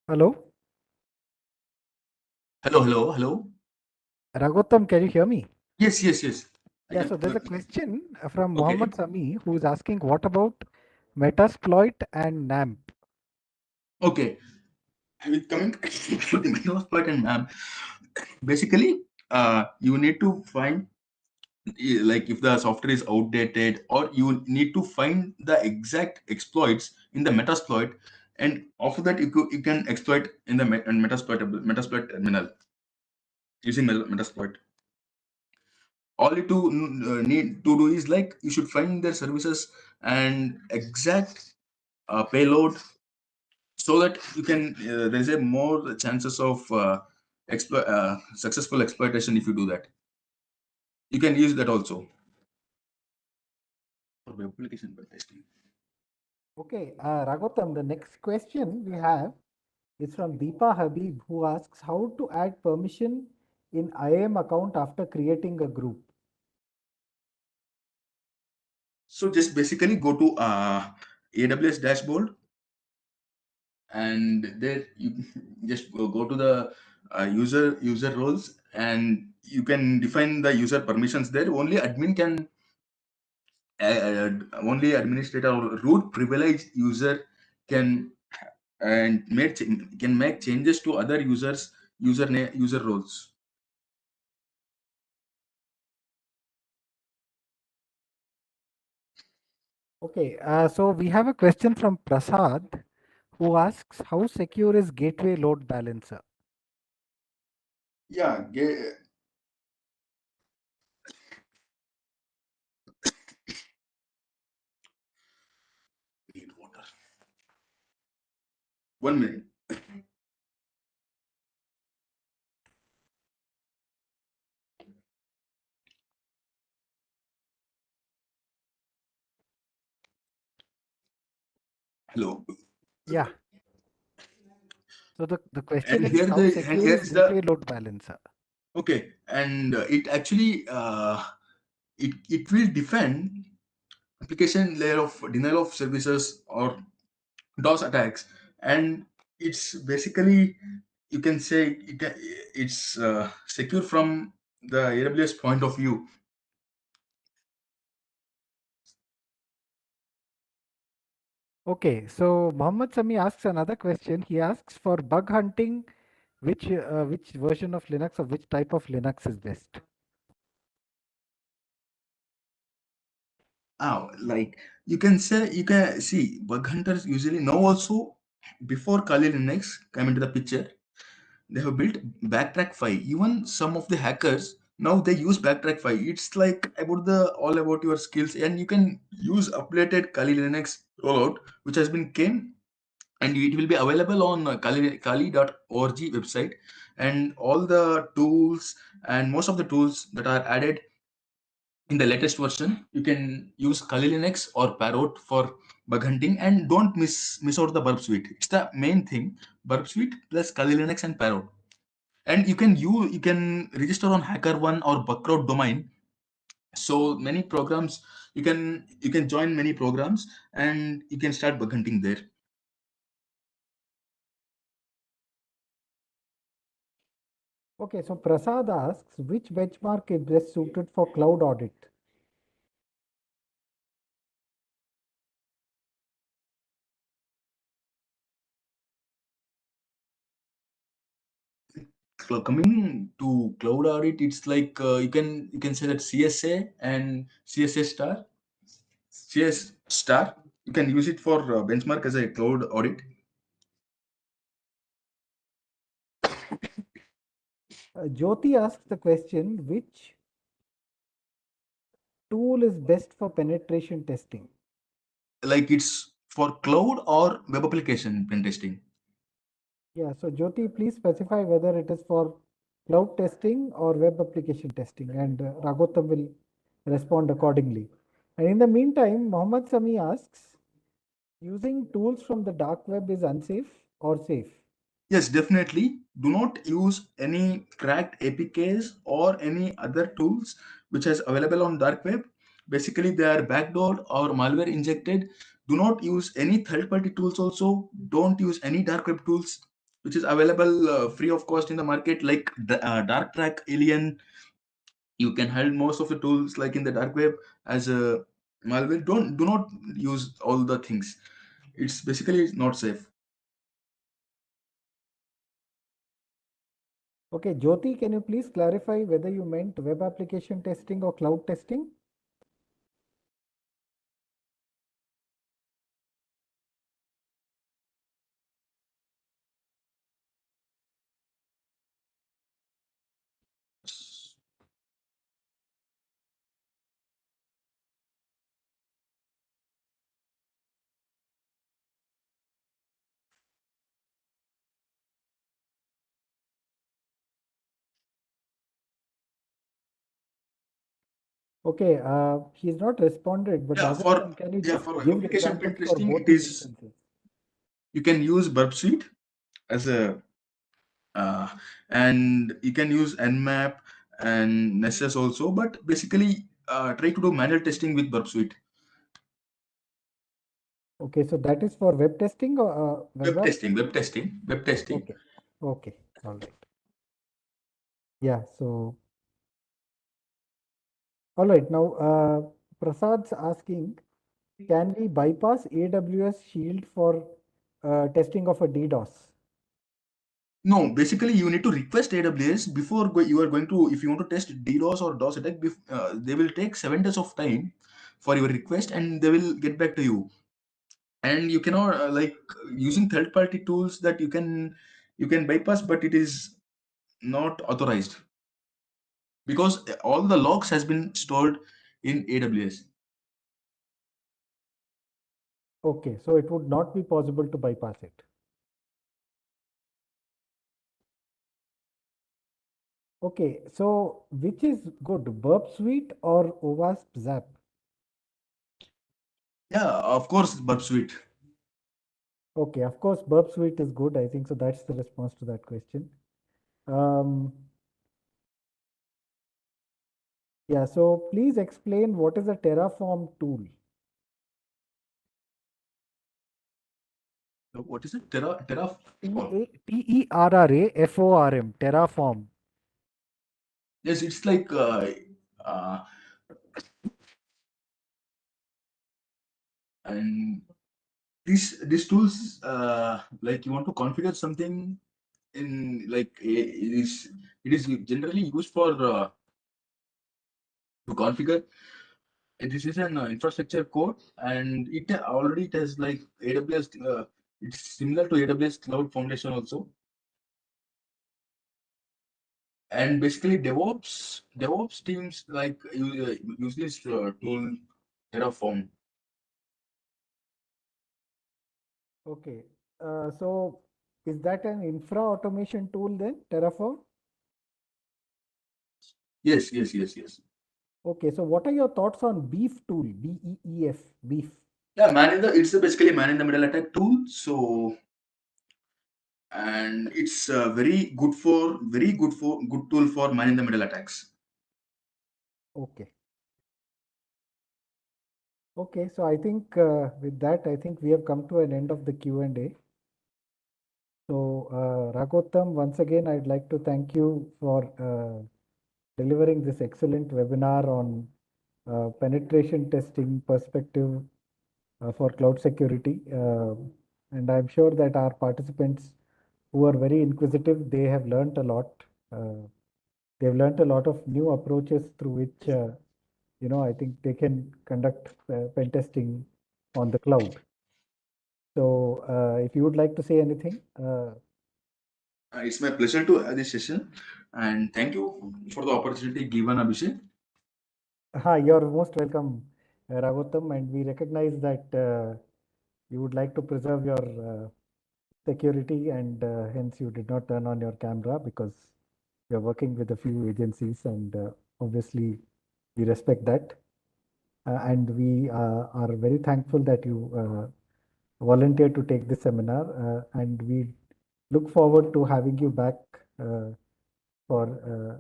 Hello, Hello. Raghutam, can you hear me? Yes. I Yeah, can. so there's a question from Okay. Mohammed Sami who is asking, what about Metasploit and NAMP? Okay. With coming to the Metasploit and MAM, basically, you need to find like if the software is outdated, or you need to find the exact exploits in the Metasploit, and after that you can exploit in the Metasploit terminal using Metasploit. All you to need to do is like you should find their services and exact payload, so that you can there is a more chances of successful exploitation. If you do that, you can use that also for web application testing. Okay, Raghutam, the next question we have is from Deepa Habib who asks how to add permission in IAM account after creating a group. So just basically go to AWS dashboard, and there you just go to the user roles, and you can define the user permissions there. Only administrator or root privileged user can can make changes to other users user roles. Okay, so we have a question from Prasad who asks how secure is gateway load balancer? Yeah, need water. 1 minute. Hello. Yeah. So the question And is here how the and secure here is is the gateway load balancer? okay, and it actually it will defend application layer of denial of services or DOS attacks, and it's basically you can say it's secure from the AWS point of view. Okay, so Muhammad Sami asks another question. He asks for bug hunting, which version of Linux or which type of Linux is best? Like you can say you can see bug hunters usually now also before Kali Linux come into the picture. They have built backtrack 5. Even some of the hackers now they use backtrack 5. It's like about the all about your skills, and you can use updated Kali Linux rollout, which has been came, and it will be available on kali.org website, and all the tools and most of the tools that are added in the latest version. You can use Kali Linux or Parrot for bug hunting, and don't miss out the Burp Suite. It's the main thing. Burp Suite plus Kali Linux and Parrot, and you can register on HackerOne or Bugcrowd domain. So many programs you can join many programs, and you can start bug hunting there. Okay, so Prasad asks which benchmark is best suited for cloud audit? Coming to cloud audit, it's like you can say that CSA and CSA star CS star. You can use it for benchmark as a cloud audit. Jyoti asks the question which tool is best for penetration testing? Like it's for cloud or web application pen testing. Yeah, so Jyoti, please specify whether it is for cloud testing or web application testing, and Raghutam will respond accordingly. And in the meantime, Mohammad Sami asks, using tools from the dark web is unsafe or safe? Yes, definitely. Do not use any cracked APKs or any other tools which is available on dark web. Basically, they are backdoored or malware injected. Do not use any third-party tools. Also, don't use any dark web tools which is available free of cost in the market, like Dark Track, Alien. You can hide most of the tools like in the dark web as a malware. Do not use all the things. It's basically not safe. Okay, Jyoti, can you please clarify whether you meant web application testing or cloud testing? Okay, he's not responded, but Yeah, for Raghuram, can you yeah, just for give application pen examples for testing, both it these is instances? you can use Burp Suite as a uh, and you can use Nmap and Nessus also, but basically try to do manual testing with Burp Suite. Okay, so that is for web testing or web Web app testing, testing? web testing, web testing. Okay, okay, all right. Yeah, so all right. Now, Prasad's asking, can we bypass AWS Shield for testing of a DDoS? No, basically you need to request AWS before you are going to, if you want to test DDoS or DOS attack, they will take 7 days of time for your request and they will get back to you. And you cannot using third party tools that you can bypass, but it is not authorized because all the logs has been stored in AWS. Okay, so it would not be possible to bypass it. Okay, so which is good, Burp Suite or OWASP Zap? Yeah, of course, Burp Suite. Okay, of course, Burp Suite is good. I think so. That's the response to that question. Um, yeah, so please explain what is a Terraform tool. What is it? Terra. Terraform, Terraform. Yes, it's like uh, and these tools like you want to configure something in like it is generally used for to configure. And this is an infrastructure code, and it has like AWS. It's similar to AWS Cloud Foundation also, and basically DevOps teams like use this tool Terraform. Okay, so is that an infra automation tool then, Terraform? Yes, yes, yes, yes. Okay, so what are your thoughts on Beef tool, BEEF, Beef? Yeah, it's basically man in the middle attack tool. So and it's very good tool for man in the middle attacks. Okay. Okay, so I think with that, I think we have come to an end of the Q&A. So, Raghutam, once again, I'd like to thank you for delivering this excellent webinar on penetration testing perspective for cloud security. And I'm sure that our participants who are very inquisitive, they have learned a lot. They've learned a lot of new approaches through which, I think they can conduct pen testing on the cloud. So, if you would like to say anything, It's my pleasure to have this session, and thank you for the opportunity given, Abhishek. you're most welcome, Raghutam, and we recognize that you would like to preserve your security, and hence you did not turn on your camera because you're working with a few agencies, and obviously we respect that. And we are very thankful that you volunteered to take this seminar, and we look forward to having you back for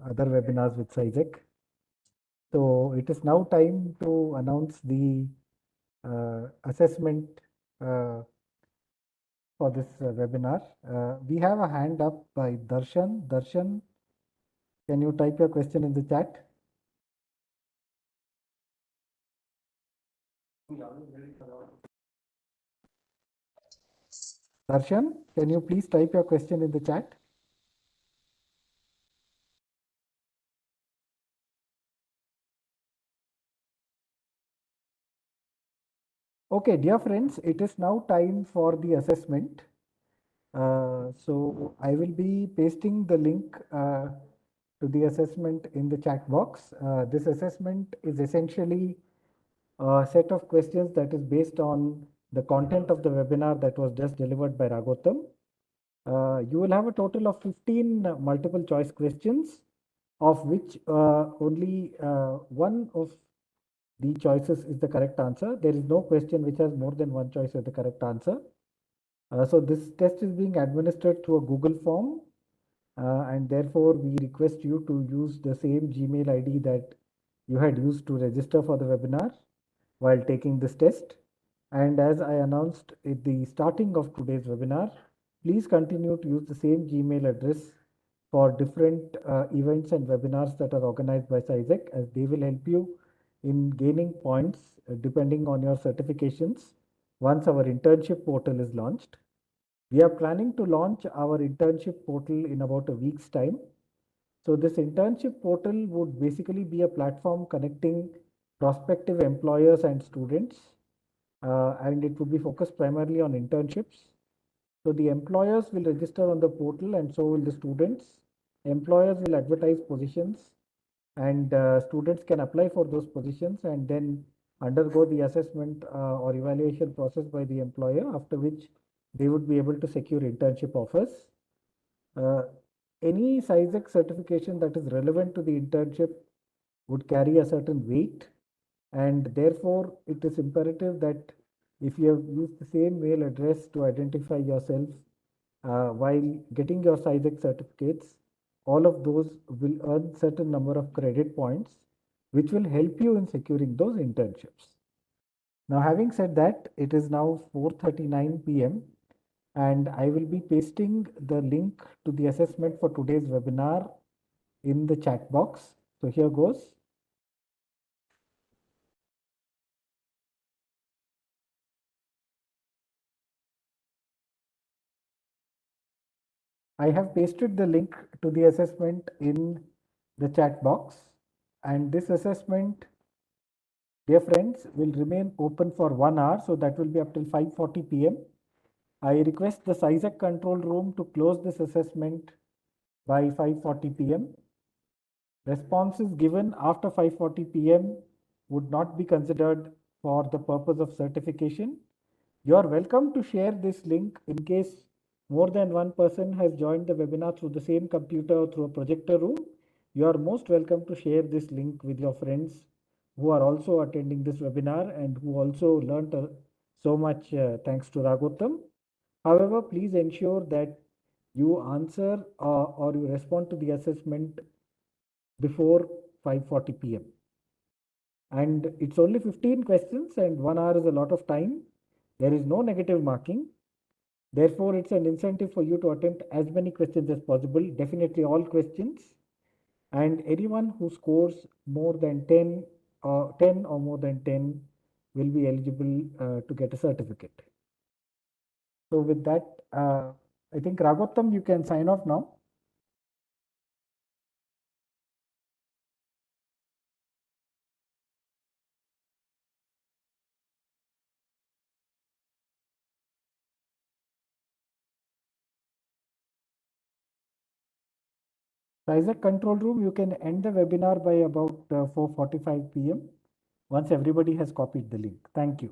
other webinars with CySecK. So it is now time to announce the assessment for this webinar. We have a hand up by Darshan. Darshan, can you type your question in the chat? Darshan, can you please type your question in the chat? Okay, dear friends, it is now time for the assessment. So I will be pasting the link to the assessment in the chat box. This assessment is essentially a set of questions that is based on the content of the webinar that was just delivered by Raghutam. You will have a total of 15 multiple choice questions, of which only one of the choices is the correct answer. There is no question which has more than one choice as the correct answer. So this test is being administered through a Google form, and therefore we request you to use the same Gmail ID that you had used to register for the webinar while taking this test. And as I announced at the starting of today's webinar, please continue to use the same Gmail address for different events and webinars that are organized by CySecK, as they will help you in gaining points depending on your certifications once our internship portal is launched. We are planning to launch our internship portal in about a week's time. So this internship portal would basically be a platform connecting prospective employers and students, and it would be focused primarily on internships. So the employers will register on the portal, and so will the students. Employers will advertise positions, and students can apply for those positions and then undergo the assessment or evaluation process by the employer, after which they would be able to secure internship offers. Uh, any CySecK certification that is relevant to the internship would carry a certain weight, and therefore it is imperative that if you have used the same mail address to identify yourself while getting your CySecK certificates, all of those will earn certain number of credit points, which will help you in securing those internships. Now, having said that, it is now 4:39 p.m. and I will be pasting the link to the assessment for today's webinar in the chat box. So here goes. I have pasted the link to the assessment in the chat box, and this assessment, dear friends, will remain open for 1 hour, so that will be up till 5:40 p.m. I request the CySecK control room to close this assessment by 5:40 p.m. Responses given after 5:40 p.m. would not be considered for the purpose of certification. You are welcome to share this link in case more than one person has joined the webinar through the same computer or through a projector room. You are most welcome to share this link with your friends who are also attending this webinar and who also learned so much thanks to Raghutam. However, please ensure that you answer or you respond to the assessment before 5:40 p.m. And it's only 15 questions, and 1 hour is a lot of time. There is no negative marking. Therefore, it's an incentive for you to attempt as many questions as possible, definitely all questions. And anyone who scores more than 10 or more than 10 will be eligible to get a certificate. So with that, I think Raghutam, you can sign off now. CySecK control room, you can end the webinar by about 4:45 p.m. once everybody has copied the link. Thank you.